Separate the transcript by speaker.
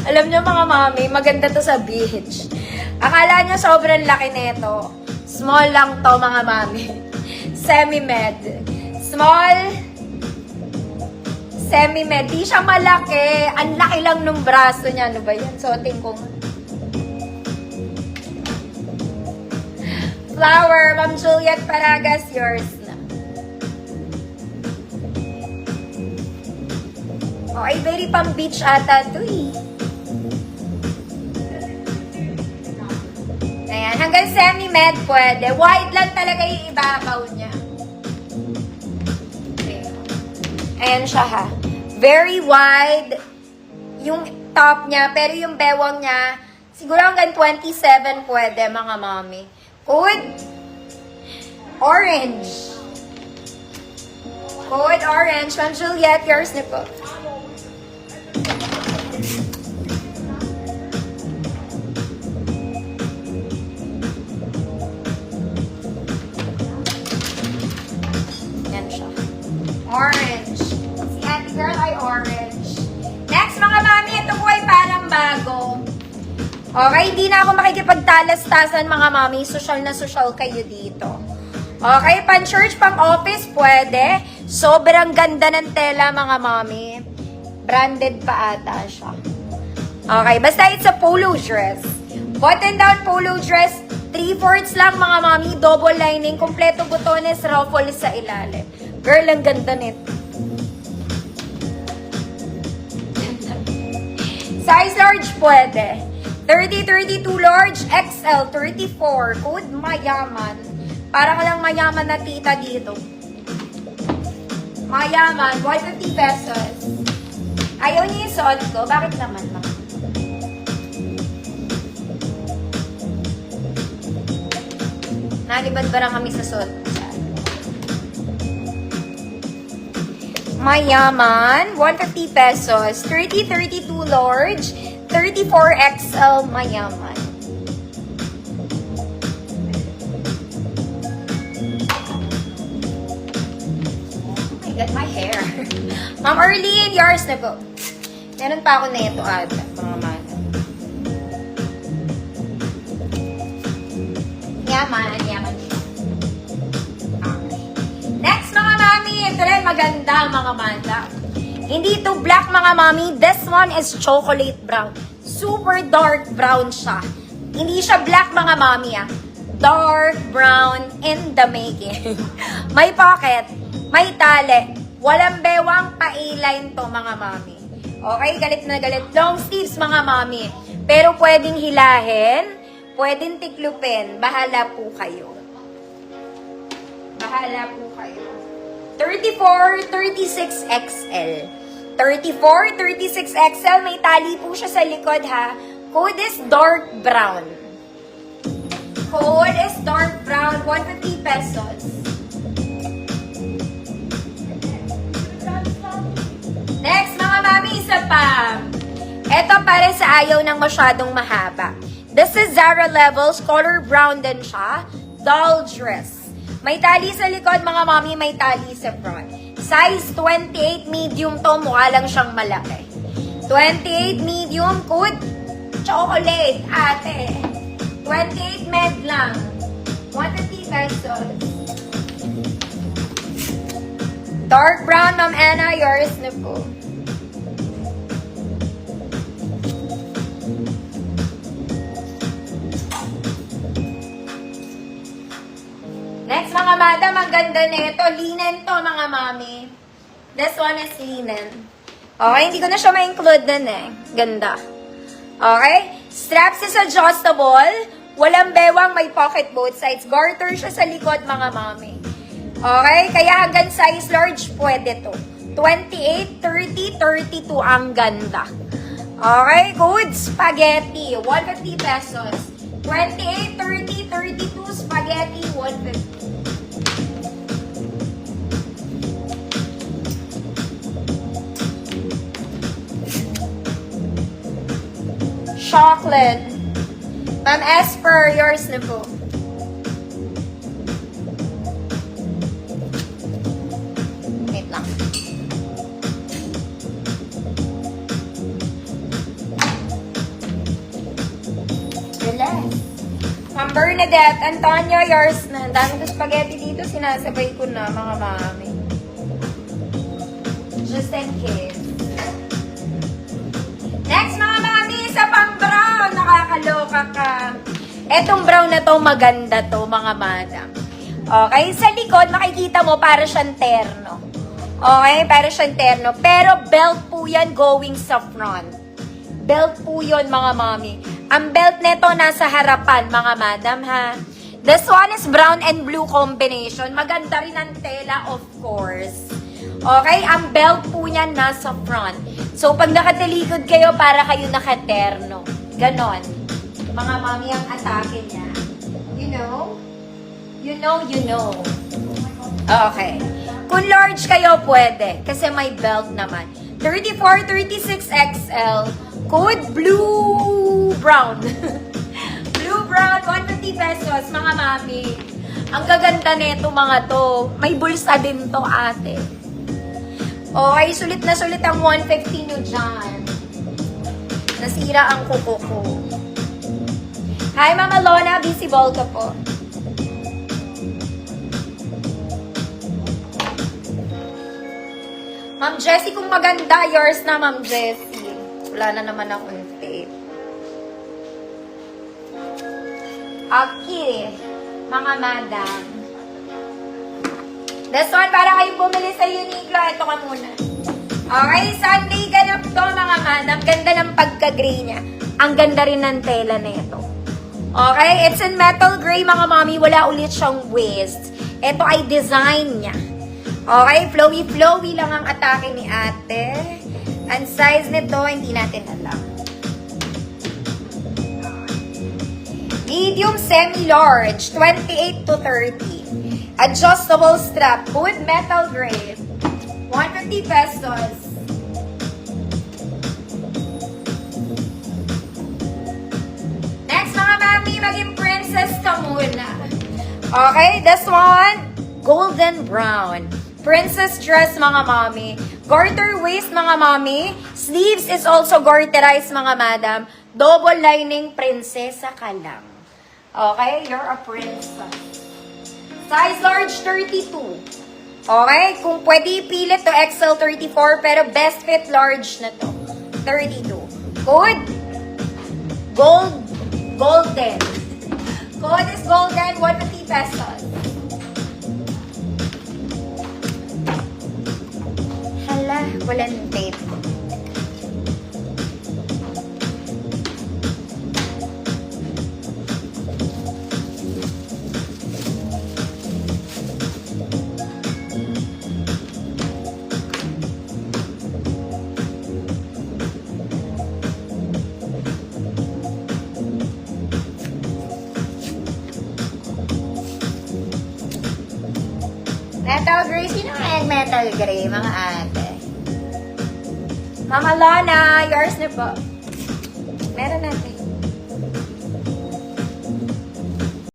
Speaker 1: Alam niyo mga mami, maganda to sa beach. Akala niyo sobrang laki nito. Small lang to mga mami. Semi-med. Small. Semi-med. Di siya malaki. Ang laki lang nung braso niya. Ano ba yan? Suotin ko nga. Flower, Ma'am Juliet Paragas, yours na. Oh, ay very pang beach ata to eh. Ayan, hanggang semi-med pwede. Wide lang talaga yung ibabaw niya. Ayan siya ha. Very wide yung top niya, pero yung bewang niya, siguro hanggang 27 pwede mga mami. Code orange. Code orange. Ma'am Juliet, yours na po. Yan siya. Orange. Si Ate Girl ay orange. Next mga mami, ito po ay parang bago. Okay, hindi na ako makikipagtalas-tasan mga mami. Social na social kayo dito. Okay, pan-church, pang-office, pwede. Sobrang ganda ng tela mga mami. Branded pa ata siya. Okay, basta it's a polo dress. Button down polo dress. 3/4 lang mga mami. Double lining. Kompleto butones, ruffle sa ilalim. Girl, ang ganda nito. Size large pwede. 30, 32 large, XL, 34. Code mayaman. Para ka lang mayaman na tita dito. Mayaman, 150 pesos. Ayaw niya yung suot ko. Bakit naman, ma'am? Nalibad ba lang kami sa suot ko? Mayaman, 150 pesos. 30, 32 large, 34 XL mayaman. Oh my God, my hair. Ma'am Arlene, yours na po. Meron pa ako nito ata, mga mana. Yaman, yaman siya. Okay. Next mga mami, ito rin maganda mga manda. Hindi to black mga mami. This one is chocolate brown. Super dark brown siya. Hindi siya black mga mami ah. Dark brown in the making. May pocket. May tali. Walang bewang pa-A-line to mga mami. Okay, galit na galit. Long sleeves mga mami. Pero pwedeng hilahin. Pwedeng tiklupin. Bahala po kayo. Bahala po kayo. 34, 36 XL. 34, 36 XL. May tali po siya sa likod ha. Code is dark brown. Code is dark brown. 150 pesos. Next mga mami, isa pa. Ito para sa ayaw ng masyadong mahaba. This is Zara Levels. Color brown din siya. Doll dress. May tali sa likod, mga mami, may tali sa front. Size 28 medium to, mukha lang siyang malaki. 28 medium, code chocolate, ate. 28 med lang. 150 pesos. Dark brown, Ma'am Anna, yours na po. Next, mga madam, ang ganda nito. Linen to, mga mami. This one is linen. Okay, hindi ko na siya ma-include dun eh. Ganda. Okay? Straps is adjustable. Walang bewang, may pocket both sides. Garter siya sa likod, mga mami. Okay? Kaya hanggang size large, pwede to. 28, 30, 32. Ang ganda. Okay? Good. Spaghetti. 150 pesos. 28, 30, 32. Spaghetti. 150. Chocolate. Ma'am Esper, yours na po. Wait lang. Bernadette, Antonia, yours na. Ang dami ko spaghetti dito, sinasabay ko na, mga mami. Just in case. Next, mga mami, isa pang brown. Nakakaloka ka. Etong brown na to, maganda to, mga madam. Okay, sa likod, makikita mo, para siyang terno. Okay, para siyang terno. Pero belt po yan going sa front. Belt po yun, mga mami. Ang belt neto nasa harapan, mga madam, ha? This one is brown and blue combination. Maganda rin ang tela, of course. Okay, ang belt po niyan nasa front. So, pag nakatalikod kayo, para kayo nakaterno. Ganon. Mga mami, ang atake niya. You know? You know, you know. Okay. Kung large kayo, pwede. Kasi may belt naman. 34, 36 XL. Code blue brown. Blue brown, 150 pesos, mga mami. Ang gaganda nito, mga to. May bulsa din to, ate. Okay, sulit na sulit ang 150 nyo dyan. Nasira ang kuko ko. Hi, Mama Lona. Visible ka po. Ma'am Jessie, kung maganda, yours na, Ma'am Jessie. Wala na naman akong tape. Okay, mga madam. This one, para kayo bumili sa Uniqlo. Ito ka muna. Okay, Sunday ganap to, mga madam. Ganda ng pagka-gray niya. Ang ganda rin ng tela na ito. Okay, it's in metal gray, mga mami. Wala ulit siyang waist. Ito ay design niya. Okay, flowy-flowy lang ang atake ni ate. Ang size nito, hindi natin alam. Medium semi-large, 28 to 30. Adjustable strap, wood metal gray. 150 pesos. Next, mga mami, maging princess ka muna. Okay, this one, golden brown. Princess dress, mga mami. Garter waist, mga mami. Sleeves is also garterized, mga madam. Double lining, prinsesa ka lang. Okay? You're a princess. Size large, 32. Okay? Kung pwede ipilit to XL 34, pero best fit large na to. 32. Good? Golden. Code is golden, 150 pesos. Hala, walang tape. Metal gray. Sino ang metal gray, mga ate? Mama Lana, yours na po. Meron natin.